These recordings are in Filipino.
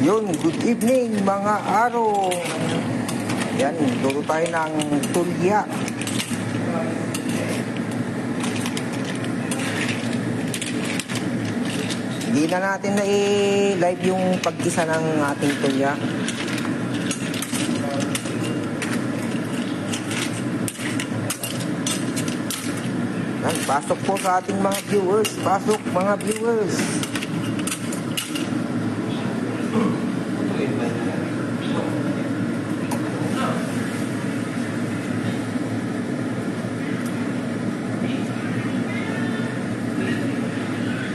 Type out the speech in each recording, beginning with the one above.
Yun, good evening mga aro. Yan, luto tayo ng tulya. Hindi na natin na i-live yung pag-isa ng ating tulya. Yan, pasok po sa ating mga viewers. Pasok mga viewers.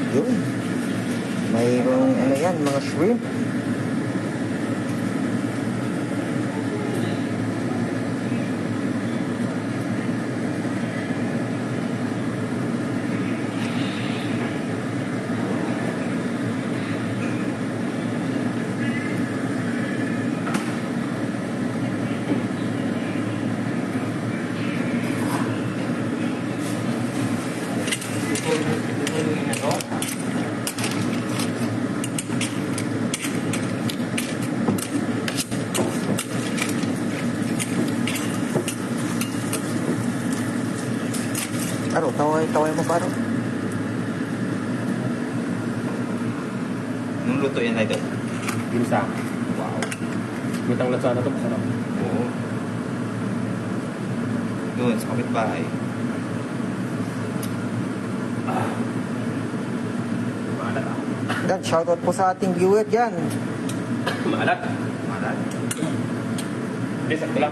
Yun. Mayroong ano yan, mga shrimp. Paro, taway mo paro. Anong luto yan, Idol? Ginsa. Wow. Mitang latsa na ito, masarap. Oo. Doon, sa kapitbahay. Maalat ah. Yan, shoutout po sa ating viewer dyan. Maalat. Malat. Hindi, sakto lang.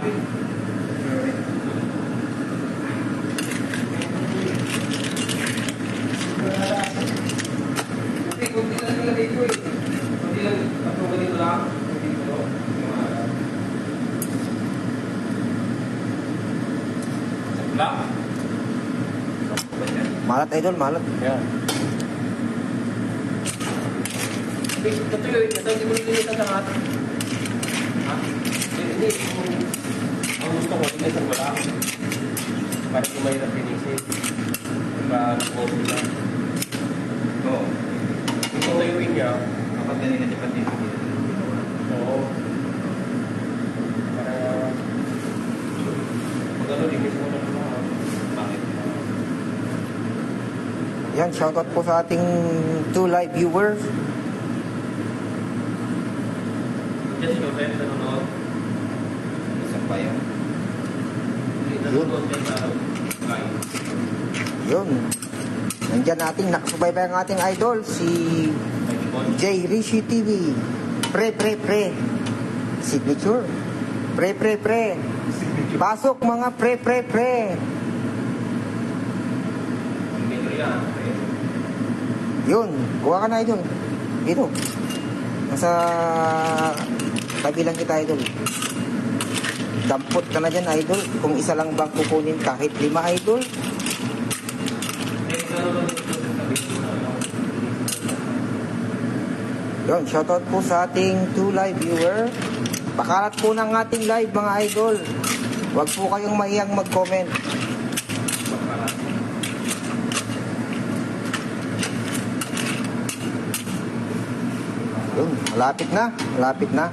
Kunti lang nilagay ko eh. Kunti lang, patong ganito lang. Sakto. Malat idol, malat. Yan. Ito yun, hindi mo nililitan sa lahat. Ha? Hindi. Ang gusto ko, hindi sa wala. Para kung mahirap pinisin. Pag-post lang. Oo. Ito layuin niya. Kapag galing na dapat dito. Oo. Para pag ano, linis mo na lahat. Bakit? Yan, shoutout po sa ating 2 live viewers. Just ikaw tayo nanonood. Isang pa yun. Nanonood yan sa live. Yun. Nandyan natin, nakasubaybay ang ating idol, si J. Rishi TV. Pre. Signature. Pre. Pasok mga pre. Medyo yan. Yun, kuha ka na idol. Dito. Nasa tabi lang kita idol. Dampot ka na dyan idol. Kung isa lang bang kukunin kahit 5 idol. Yun, shoutout po sa ating 2 live viewer. Pakalat po ng ating live mga idol. Huwag po kayong maiyang mag-comment. Yun, malapit na.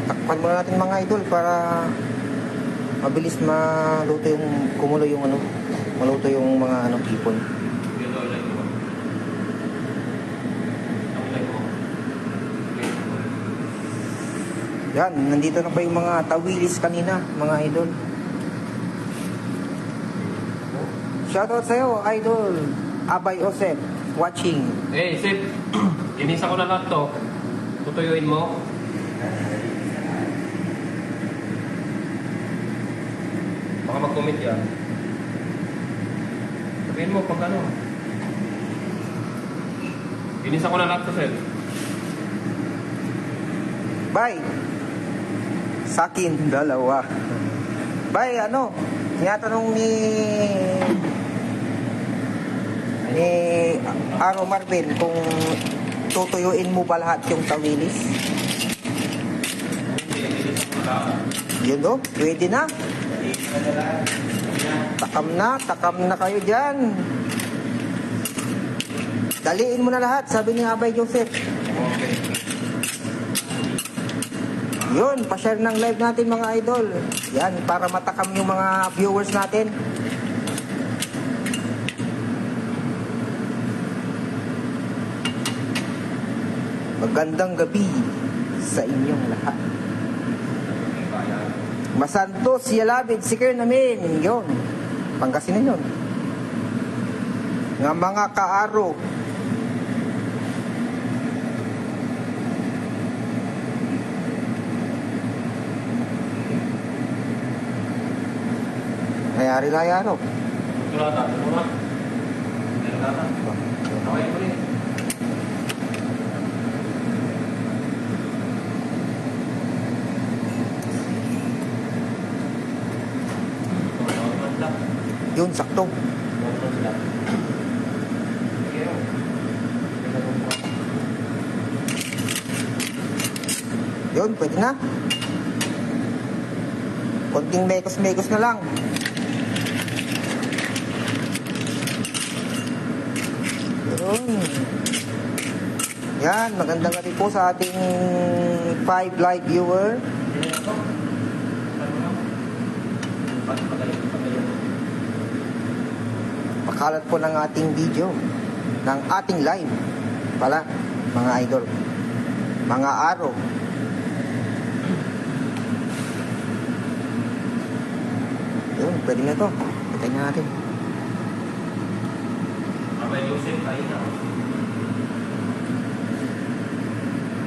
Takpan muna natin mga idol para mabilis kumulo yung maluto yung mga ipon. Yan, nandito na pa yung mga tawilis kanina, mga idol. Shoutout sa'yo, idol. Abay Osep, watching. Sip. Inisa ko na lahat to. Tutuyuin mo. Baka mag-comment yan. Sabihin mo pag ano. Inisa ko na lahat to, Sir. Bye. Sakin, 2. Bye, tinatanong ni Aro Marvin, kung tutuyuin mo ba lahat yung tawilis? Yun o, pwede na. Takam na kayo dyan. Daliin mo na lahat, sabi ni Abay Joseph. Yun, pa-share ng live natin mga idol. Yan, para matakam yung mga viewers natin. Magandang gabi sa inyong lahat. Masantos, Yalabid, Sikir namin. Yun, Pangasinan yun. Nga mga kaaro. Nayari na yaro. Tulata, tulata. Tulata. Okay, ulit. Yun, sakto. Yun, pwede na. Konting mekos-mekos na lang. Yun. Yan, magandang gabi po sa ating 5 live viewer. Pakalat po ng ating video, ng ating live pala, mga idol, mga aro. Yun, pwede na to. Patay na natin. Abay, Yusef, kain na.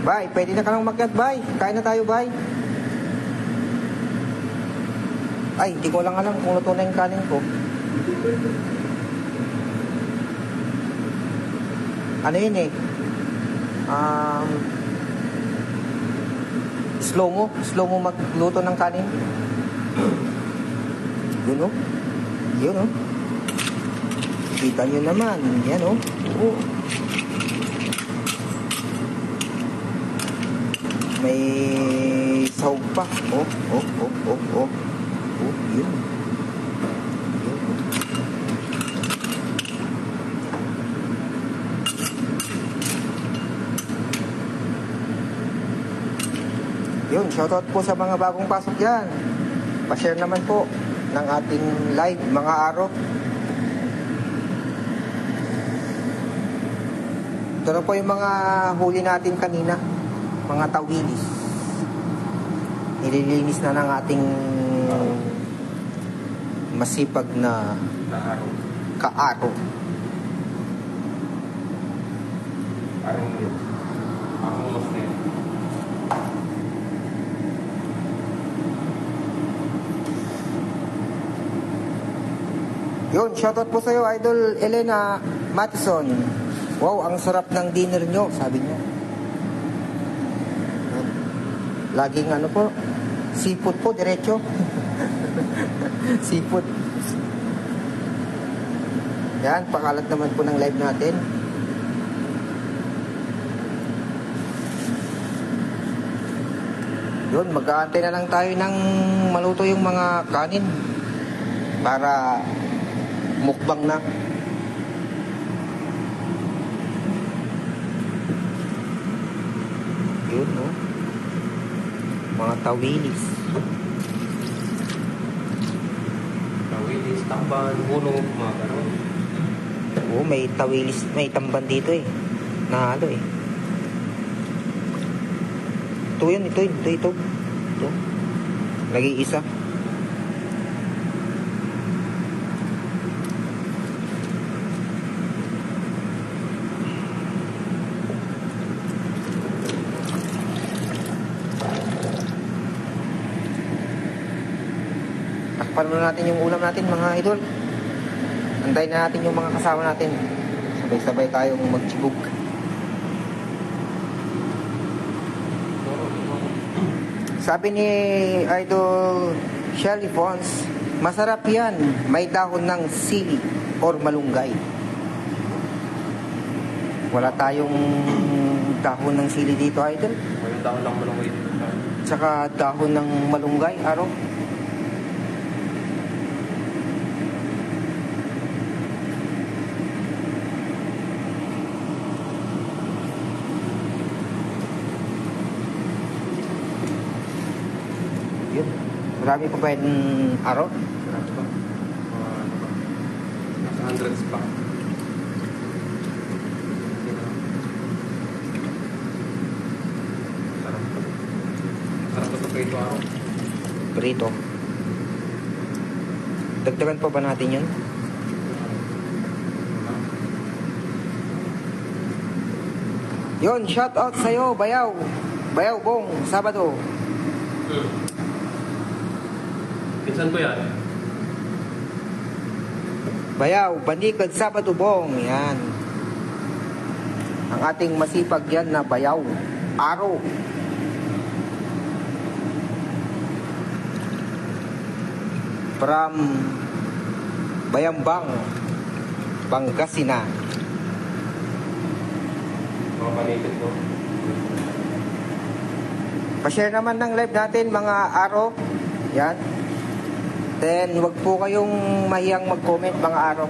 Bye, pwede na ka lang umakyat, bye. Kain na tayo, bye. Ay, hindi ko lang alam kung luto na yung kanin ko. Ano yun eh? Slow mo magluto ng kanin. Yun oh. Yun oh. Kita nyo naman. Yan oh. Oo. May sahog pa. Oh. Oh, yun. Yun, shoutout po sa mga bagong pasok dyan. Pa-share naman po ng ating live, mga araw. Ito na po yung mga huli natin kanina. Mga tawilis. Nililinis na ng ating masipag na kaaro. Parang mas na yun. Yun, shoutout po sa'yo, Idol Elena Matison. Wow, ang sarap ng dinner nyo, sabi niya. Laging ano po, seafood po, diretso. Seafood. Yan, pakalat naman po ng live natin. Yun, mag-aantay na lang tayo ng maluto yung mga kanin para mukbang na. Yun, no? Mga tawilis. Tawilis, tamban, hulog, mga gano'n. Oo, may tawilis, may tamban dito eh. Nahalo eh. Ito yun, ito. Ito. Nag-iisa. Takpan muna natin yung ulam natin, mga idol. Antayin na natin yung mga kasama natin. Sabay-sabay tayong magtsibog. Sabi ni Idol Shelly Fons, masarap yan. May dahon ng sili or malunggay. Wala tayong dahon ng sili dito, idol. Walang dahon lang malungoy dito sa Tsaka dahon ng malunggay, araw. Yun. Marami pa ba yung araw? Marami ba? Ano ba? Nasa hundreds pa. Sarap to. Sarap to sa prito araw. Prito. Dagdagan pa ba natin yun? Yun, shout out sa'yo, Bayaw. Bayaw Bong, Sabado. Pinsan ko yan. Bayaw, Banikad, Sabado Bong. Yan. Ang ating masipag yan na Bayaw. Araw. From Bayambang, Pangasinan. Mga panipit ko. Pa-share naman ng live natin mga araw. Yan. Then, wag po kayong mahiyang mag-comment mga araw.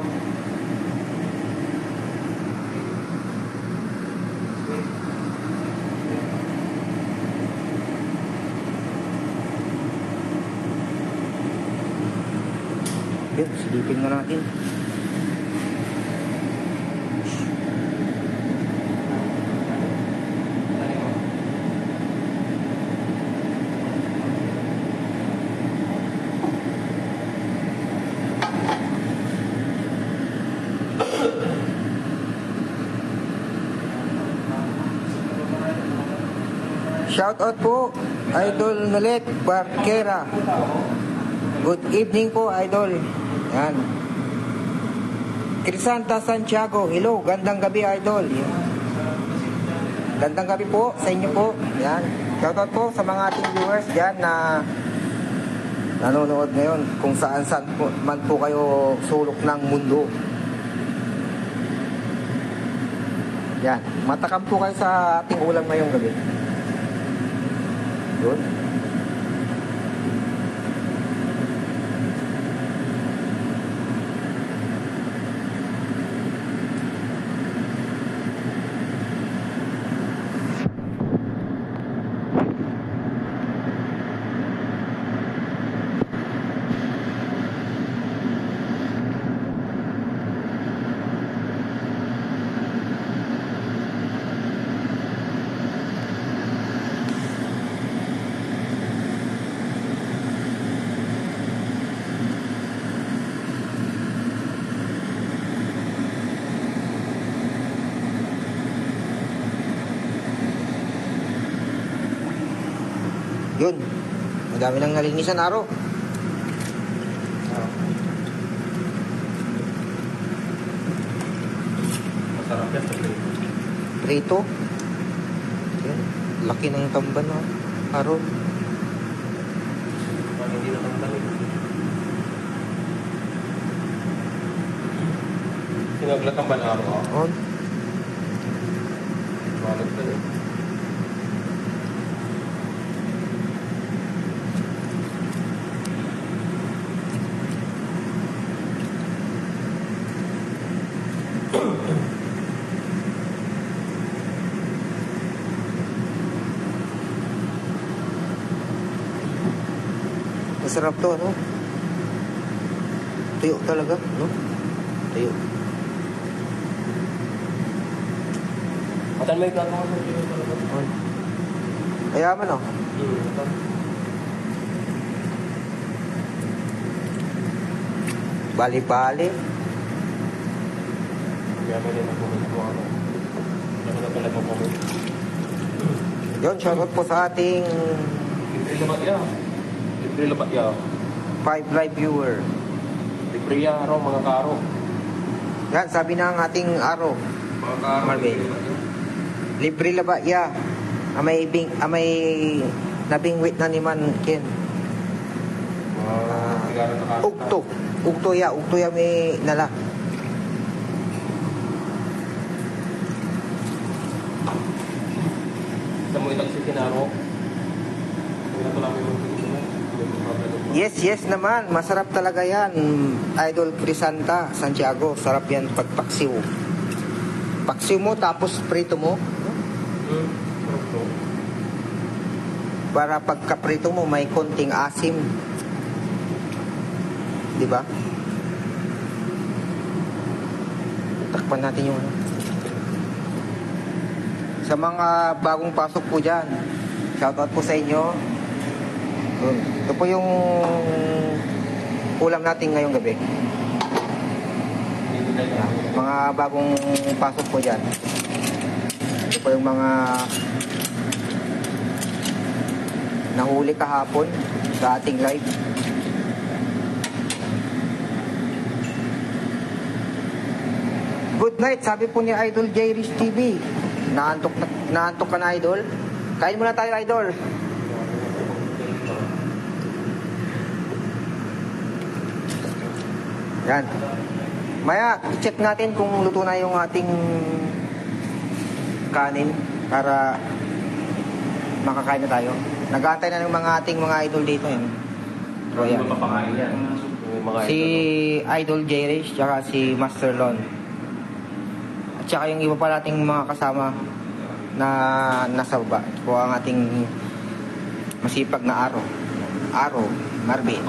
Yun, silipin na natin. Shout out po, Idol Nolet Barquera. Good evening po, Idol. Yan. Crisanta Santiago, hello, gandang gabi, Idol. Yan. Gandang gabi po sa inyo po. Yan. Shout out po sa mga ating viewers dyan na nanonood ngayon kung saan po, man po kayo sulok ng mundo. Yan. Matakam po kayo sa ating ulam ngayong gabi. Yun. Yun. Madami nang nalinisan araw. Masarap yan sa prito. Prito. Yun. Laki ng tamban na araw. Parang hindi nakamdamin. Sinaglat ang banaro ako. On. Malag ka eh. Masarap to, ano? Tuyo talaga, no? Tuyo. Matan may gagawa mo dito talaga. On. Kaya man, oh. Bali-bali. Kaya may din ako ko ano. Ano na pala mo comment. Yun, shoutout po sa ating Libre labat ya. Libre labat ya. 5 live viewer. Libre ya araw mga karo. Yan, sabi ng ating araw. Mga karo. Marvin. Libre laba, ya. Amay nabingwit na ni Man Ken. Sigara na karo. Ukto ya may nala. Sa mo itag si Kinaro. Wala ko lang yung Yes naman. Masarap talaga yan. Idol Crisanta, Santiago. Sarap yan pag paksiw. Paksiw mo tapos prito mo. Para pagkaprito mo may konting asim. Di ba? Takpan natin yung ano. Sa mga bagong pasok po dyan, shoutout po sa inyo. Ito po yung ulam natin ngayong gabi. Mga bagong pasok po dyan. Ito po yung mga nahuli kahapon sa ating live. Good night, sabi po ni Idol J. Rich TV. Naantok ka na, Idol? Kain muna tayo, Idol. Yan. Maya, check natin kung luto na yung ating kanin para makakain na tayo. Nag-aantay na ng mga ating mga idol dito. Yan. So, yan. Mapapakain yan. Si Idol J. Rich, tsaka si Master Lon. At tsaka yung iba pa nating mga kasama na nasa baba. Po ang ating masipag na Aro, Marvin.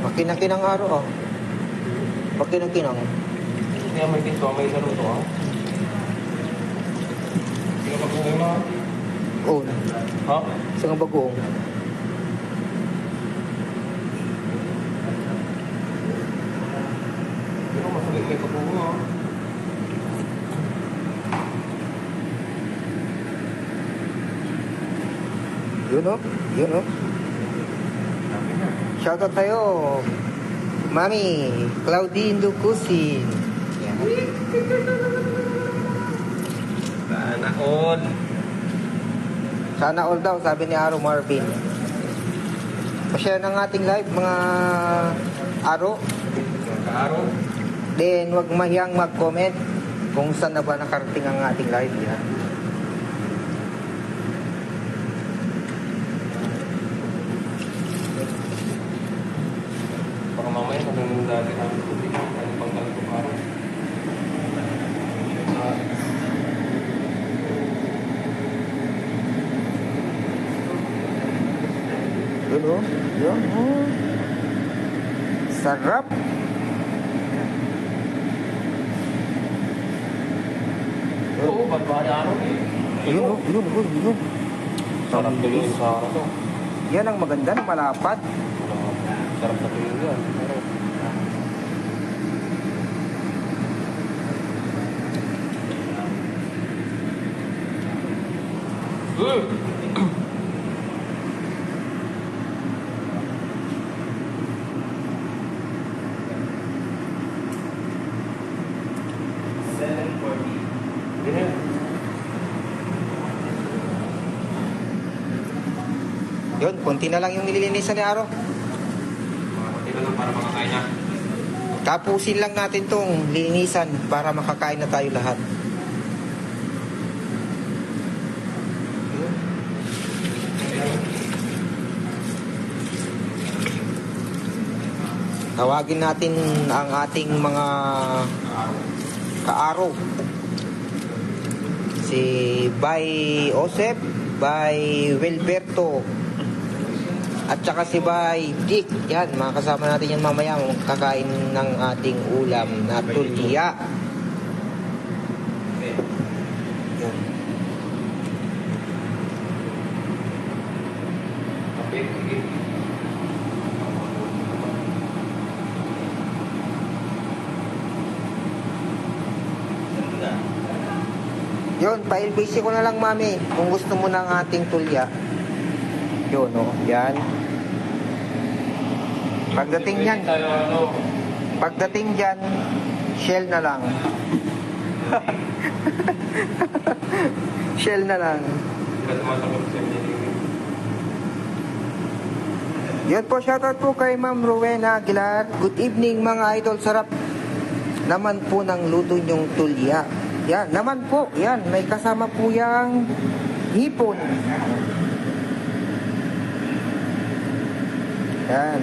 Makinang-kinang Aro, oh. Makinang-kinang. Kaya may pinto, may naruto ah. Sige mag-uwi mo. Oh, Ha? sa bagoong. Pero masulit may pag-uwi mo. Yun, oh. Yun, oh. Shoutout tayo, Mami Claudine Ducusin. Yan. Sana all. Sana all daw, sabi ni Aro Marvin. Pa-share ng ating live, mga Aro. Kaaro. Then, wag mahiyang mag-comment kung saan na ba nakarating ang ating live. Yan. Baka mamaya kung dati namin kung dito, kung pangkalit ko araw. Yun, oh. Yun, oh. Sarap. Oo, ba't ba araw eh? Yun, oh. Yun, yun, yun. Sarap tuloy sa araw to. Yan ang maganda ng malapad. Sarap na tuloy yan. Pero, Yun yun. Yun, konti na lang yung nililinisan ni Aro. Mga konti na lang para makakain na. Tapusin lang natin tong linisan para makakain na tayo lahat. Tawagin natin ang ating mga kaaro. Si Bay Osep, Bay Wilberto, at saka si Bay Dick. Yan, mga kasama natin yan mamaya. Kakain ng ating ulam na tulya. Yan. Okay, sige. Yun, pa-LBC ko na lang, mami. Kung gusto mo ng ating tulya. Yun, oh. Yan. Pagdating dyan, Tayo, ano, pagdating dyan, shell na lang. Shell na lang. Hindi tumatakot sa engineering. Yun po, shoutout po kay Ma'am Rowena Aguilar. Good evening mga idol. Sarap naman po ng luto nyong tulya. Yan, naman po. Yan, may kasama po yung hipon. Yan.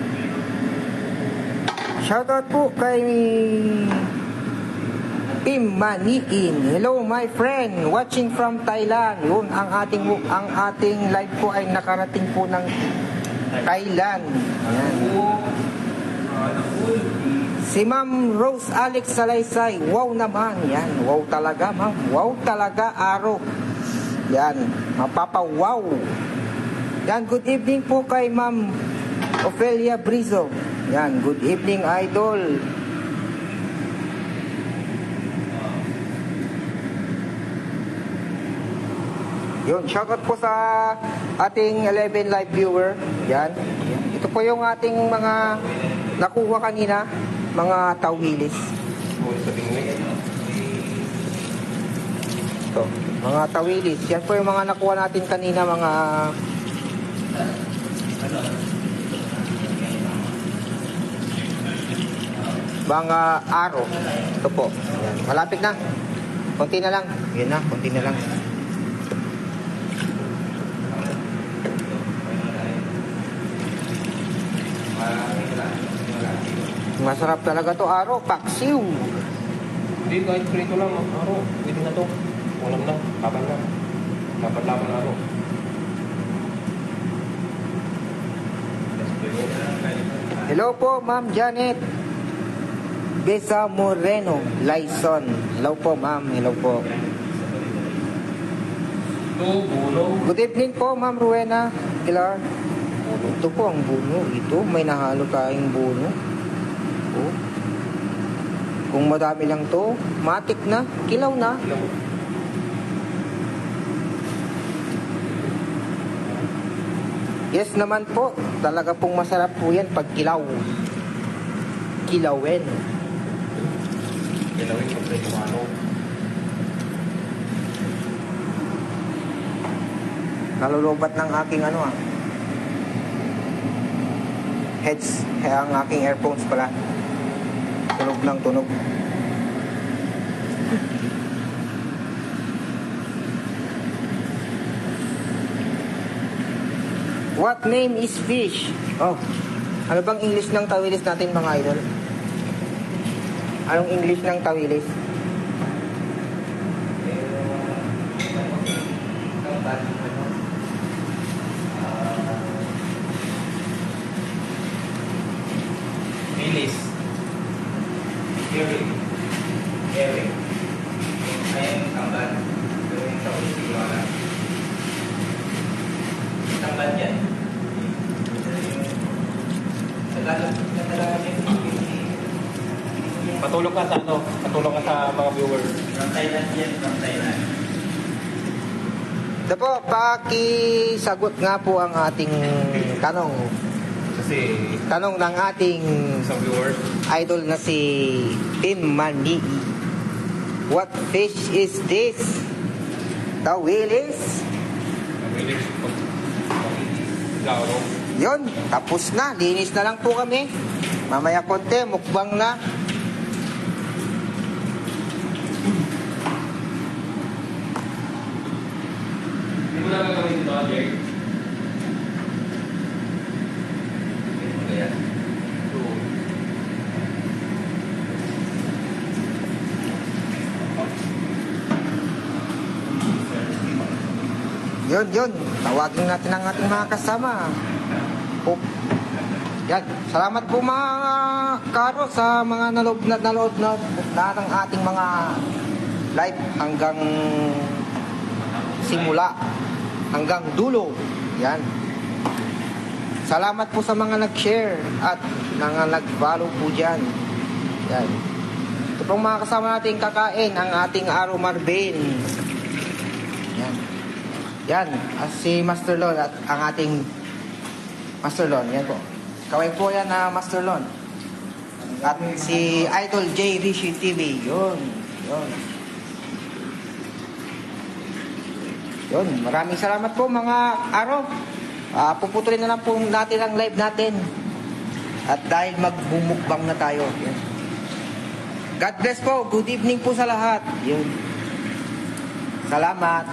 Shoutout po kay Pim Maniin. Hello my friend, watching from Thailand. Yun, ang ating live po ay nakarating po ng Thailand. Ayan. Si Ma'am Rose Alex Salaysay. Wow naman. Yan, wow talaga ma'am. Wow talaga, Aro. Yan, mapapa-wow. Yan, good evening po kay Ma'am Ofelia Brizo. Yan, good evening idol. Yun, shoutout po sa ating 11 live viewer. Yan. Ito po yung ating mga nakuha kanina, mga tawilis. Buhay sa tingin. Ito, mga tawilis. Yan po yung mga nakuha natin kanina, mga aro. Ito po. Yan. Malapit na. Konti na lang. Yan na, konti na lang. Masarap talaga to, aro. Paksiw. Hindi, kahit prito lang. Aro, pwede na to. Ulam na, kapan na. Dapat laban aro. Hello po, Ma'am Janet Besa Moreno, Laison. Hello po, Ma'am. Hello po. Ito, bulo. Good evening po, Ma'am Rowena Aguilar. Ito po ang buno. Ito, may nahalo tayong buno. Oh. Kung madami lang to, matik na, kilaw na. Ilang. Yes naman po, talaga pong masarap po yan pag kilaw. Kilawin. Ilawin ko sa yung ano. Nalulubat ng aking heads, kaya ang aking earphones pala. Tunog ng tunog. What name is fish? Oh, ano bang English ng tawilis natin mga idol? Anong English ng tawilis? Milis. Herring. Herring. Ayan yung tamban. Pero yung tawag siguro na. Tamban yan. Tagalog yung Patulog ka sa ano? Patulog ka sa mga viewers. from Thailand yan, from Thailand. Ito po, pakisagot nga po ang ating tanong. Kasi Tanong ng ating isang viewers. idol na si Tim Mani. What fish is this? Tawilis? Willis. Garo. Yun, tapos na. Linis na lang po kami. Mamaya konti, mukbang na. Hindi mo na gagawin ito, Jay. Kaya, Yun. Tawagin natin ang ating mga kasama. Oh. Yan. Salamat po mga karo sa mga nanood na ng ating mga live hanggang simula. Hanggang dulo. Yan. Salamat po sa mga nag-share at mga nag-follow po dyan. Yan. Ito pong mga kasama natin kakain ang ating Aro Marvin. Yan. Yan. Si Master Lon at ang ating Master Lon. Yan po. Kaway po yan na Master Lon. At si Idol J. Rishi TV. Yun. Yun, maraming salamat po mga araw. Puputulin na lang po natin ang live natin. At dahil magbumukbang na tayo. Yun. God bless po. Good evening po sa lahat. Yun. Salamat.